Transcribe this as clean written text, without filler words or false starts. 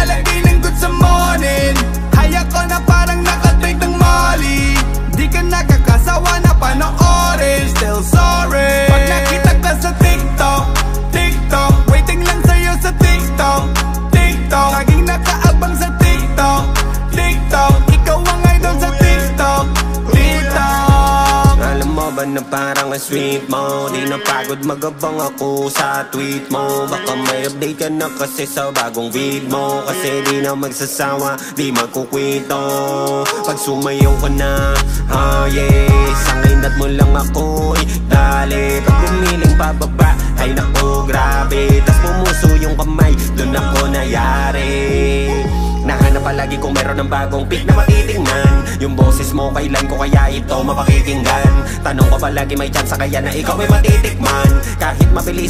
lalagay ng good sa morning. Haya ko na parang nakatrade ng Molly. Di ka nakakasawa na panoorin. Still sorry pag nakita ka sa TikTok, TikTok, waiting lang sa'yo sa TikTok, TikTok. Laging nakaabang sa TikTok, TikTok. Ikaw ang idol sa TikTok, TikTok. Alam mo ba na parang ang sweet mo? Di na pagod magabang ako sa tweet mo. Baka may update ka na kasi sa bagong feed mo. Kasi di na magsasawa, di magkukwento. Pag sumayaw ka na, yeah, sanginat mo lang ako, dali. Pag gumiling pababa, ay naku, grabe. Tas pumuso yung kamay, dun ako nayari. Nahanap palagi kung meron ng bagong pick na matitingnan. Yung boses mo, kailan ko kaya ito mapakikinggan? Tanong ko palagi may chance kaya na ikaw ay matitikman. Kahit mabilis